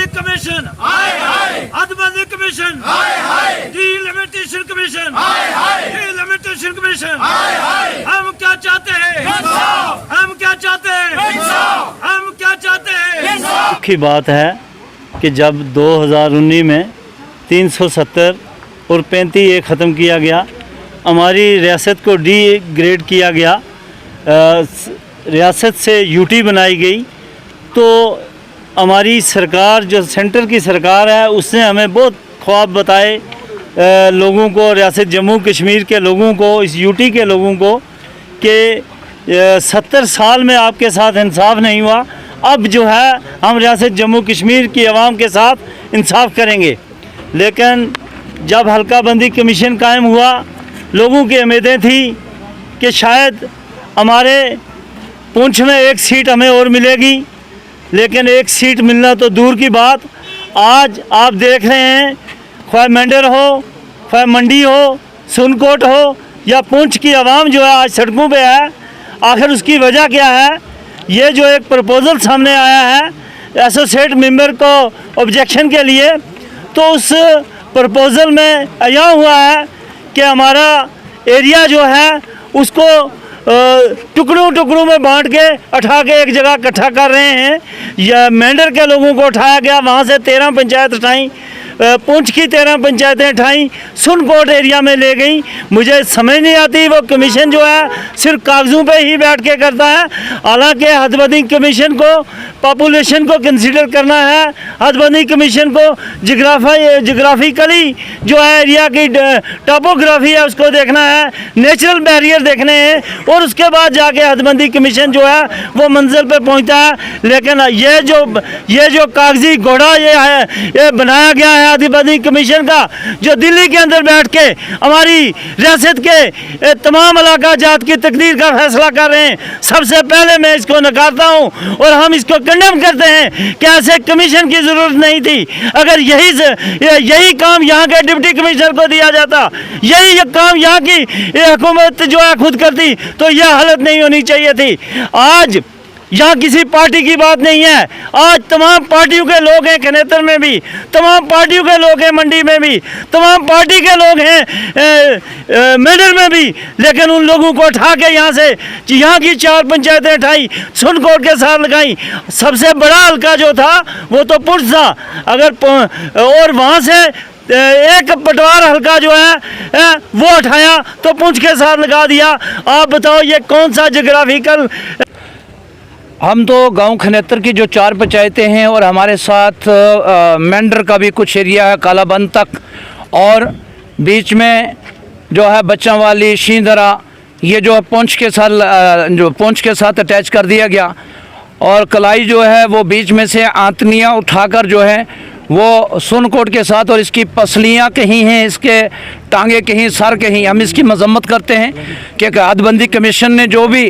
Commission, हदबंदी commission, delimitation commission, delimitation commission. हम क्या चाहते हैं? हम क्या चाहते हैं? हम क्या चाहते हैं? दुख की बात है कि जब 2019 में 370 और 35A ख़त्म किया गया, हमारी रियासत को डी ग्रेड किया गया, रियासत से यूटी बनाई गई, तो हमारी सरकार जो सेंटर की सरकार है उसने हमें बहुत ख्वाब बताए लोगों को, रियासत जम्मू कश्मीर के लोगों को, इस यूटी के लोगों को कि 70 साल में आपके साथ इंसाफ नहीं हुआ, अब जो है हम रियासत जम्मू कश्मीर की आवाम के साथ इंसाफ करेंगे। लेकिन जब हल्का बंदी कमीशन कायम हुआ, लोगों की उम्मीदें थी कि शायद हमारे पुंछ में एक सीट हमें और मिलेगी, लेकिन एक सीट मिलना तो दूर की बात, आज आप देख रहे हैं ख्वाह मेंढर हो, ख्वाह मंडी हो, सुनकोट हो या पुंछ की आवाम जो है आज सड़कों पे है। आखिर उसकी वजह क्या है? ये जो एक प्रपोज़ल सामने आया है एसोसिएट मेंबर को ऑब्जेक्शन के लिए, तो उस प्रपोज़ल में यह हुआ है कि हमारा एरिया जो है उसको टुकड़ों टुकड़ों में बांट के उठा के एक जगह इकट्ठा कर रहे हैं। या मेंढर के लोगों को उठाया गया, वहाँ से 13 पंचायत उठाई, पुंछ की 13 पंचायतें उठाई, सुनकोट एरिया में ले गई। मुझे समझ नहीं आती वो कमीशन जो है सिर्फ कागज़ों पे ही बैठ के करता है, हालांकि हदबंदी कमीशन को पॉपुलेशन को कंसीडर करना है, हदबंदी कमीशन को जिग्राफिकली जो है एरिया की टोपोग्राफी है उसको देखना है, नेचुरल बैरियर देखने हैं, और उसके बाद जाके हदबंदी कमीशन जो है वो मंजिल पर पहुंचता है। लेकिन ये जो कागजी घोड़ा ये बनाया गया है हदबंदी कमीशन का, जो दिल्ली के अंदर बैठ के हमारी रियासत के तमाम इलाका जात की तकदीर का फैसला कर रहे हैं, सबसे पहले मैं इसको नकारता हूं और हम इसको कंडेम करते हैं कि ऐसे कमीशन की ज़रूरत नहीं थी। अगर यही काम यहाँ के डिप्टी कमिश्नर को दिया जाता, यही काम यहाँ की हुकूमत जो है खुद करती, तो यह हालत नहीं होनी चाहिए थी। आज यहाँ किसी पार्टी की बात नहीं है, आज तमाम पार्टियों के लोग हैं, खनेतर में भी तमाम पार्टियों के लोग हैं, मंडी में भी तमाम पार्टी के लोग हैं, मेडल में भी, लेकिन उन लोगों को उठा के यहाँ की 4 पंचायतें उठाई, सुनकोट के साथ लगाई। सबसे बड़ा हल्का जो था वो तो पुंछ था, और वहाँ से एक पटवार हल्का जो है वो उठाया तो पुंछ के साथ लगा दिया। आप बताओ ये कौन सा जोग्राफिकल? हम तो गांव खनेतर की जो 4 पंचायतें हैं और हमारे साथ मेंढर का भी कुछ एरिया है, कालाबंद तक, और बीच में जो है बच्चों वाली शींदरा, ये जो पुंछ के साथ अटैच कर दिया गया, और कलाई जो है वो बीच में से आंतनियाँ उठाकर जो है वो सुनकोट के साथ, और इसकी पसलियाँ कहीं हैं, इसके टांगे कहीं, सर कहीं। हम इसकी मजम्मत करते हैं कि हदबंदी कमीशन ने जो भी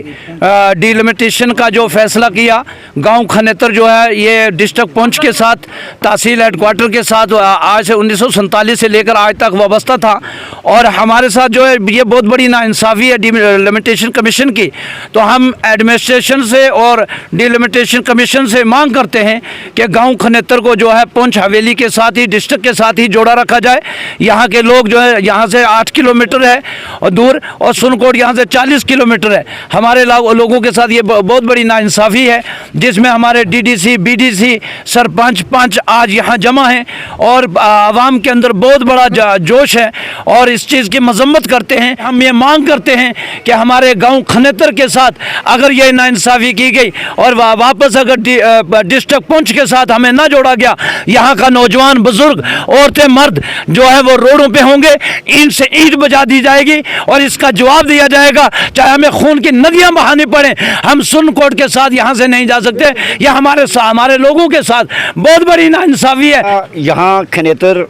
डिलिमिटेशन का जो फैसला किया, गांव खनेतर जो है ये डिस्ट्रिक्ट पुंछ के साथ, तहसील हेडक्वार्टर के साथ आज से 1947 से लेकर आज तक वाबस्ता था, और हमारे साथ जो है ये बहुत बड़ी नाइंसाफ़ी है डिलिमिटेशन कमीशन की। तो हम एडमिनिस्ट्रेशन से और डिलिमिटेशन कमीशन से मांग करते हैं कि गाँव खनेतर को जो है पुंछ हवेली के साथ ही, डिस्ट्रिक्ट के साथ ही जोड़ा रखा जाए। यहाँ के लोग जो है यहाँ से 8 किलोमीटर है और दूर, और सुनकोट यहाँ से 40 किलोमीटर है। हमारे लोगों के साथ ये बहुत बड़ी नाइंसाफ़ी है, जिसमें हमारे डीडीसी, बीडीसी, सरपंच, पंच आज यहाँ जमा हैं, और आवाम के अंदर बहुत बड़ा जोश है, और इस चीज़ की मजम्मत करते हैं। हम ये मांग करते हैं कि हमारे गाँव खनेतर के साथ अगर ये नाइंसाफ़ी की गई और वापस अगर डिस्ट्रिक्ट पुंछ के साथ हमें ना जोड़ा गया, यहाँ का नौजवान, बुजुर्ग, औरतें, मर्द जो है वो रोडों पे होंगे, इनसे ईंट बजा दी जाएगी और इसका जवाब दिया जाएगा, चाहे हमें खून की नदियां बहानी पड़े। हम सुनकोट के साथ यहाँ से नहीं जा सकते, यह हमारे लोगों के साथ बहुत बड़ी नाइंसाफ़ी है। यहाँ खनेतर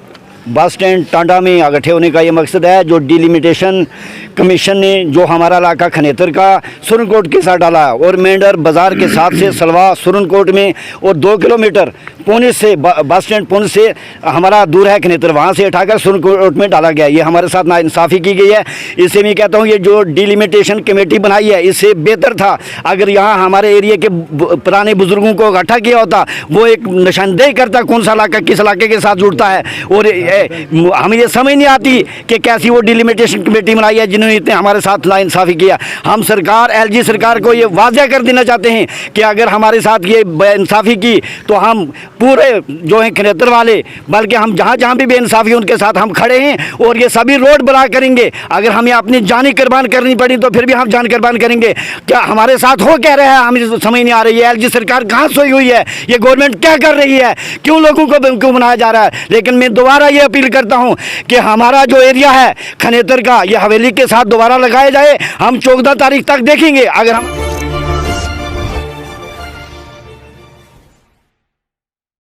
बस स्टैंड टांडा में इकट्ठे होने का ये मकसद है। जो डिलिमिटेशन कमीशन ने जो हमारा इलाका खनेतर का सुरनकोट के साथ डाला और मेंढर बाज़ार के साथ से सलवा सुरनकोट में और 2 किलोमीटर पुंछ से बस स्टैंड पुंछ से हमारा दूर है खनेतर, वहाँ से उठाकर सुरनकोट में डाला गया। ये हमारे साथ नाइंसाफ़ी की गई है। इससे मैं कहता हूँ ये जो डिलिमिटेशन कमेटी बनाई है इससे बेहतर था अगर यहाँ हमारे एरिया के पुराने बुजुर्गों को इकट्ठा किया होता। वो एक निशानदेही करता कौन सा इलाका किस इलाके के साथ जुड़ता है। और हमें ये समझ नहीं आती कि कैसी वो डिलिमिटेशन कमेटी बनाई है जिन्होंने इतने हमारे साथ नाइंसाफ़ी किया। हम सरकार एलजी सरकार को ये वाज़ेह कर देना चाहते हैं कि अगर हमारे साथ ये बेइंसाफ़ी की तो हम पूरे जो हैं खनेतर वाले, बल्कि हम जहाँ जहाँ भी बेइंसाफ़ी उनके साथ हम खड़े हैं और ये सभी रोड बना करेंगे। अगर हमें अपनी जानी कुर्बान करनी पड़ी तो फिर भी हम जान कुर्बान करेंगे। क्या हमारे साथ हो कह रहे हैं हमें समझ नहीं आ रही है। एलजी सरकार कहाँ सोई हुई है, ये गवर्नमेंट क्या कर रही है, क्यों लोगों को बेवकूफ़ बनाया जा रहा है। लेकिन मैं दोबारा ये अपील करता हूँ कि हमारा जो एरिया है खनेतर का ये हवेली के साथ दोबारा लगाया जाए। हम 14 तारीख तक देखेंगे। अगर हम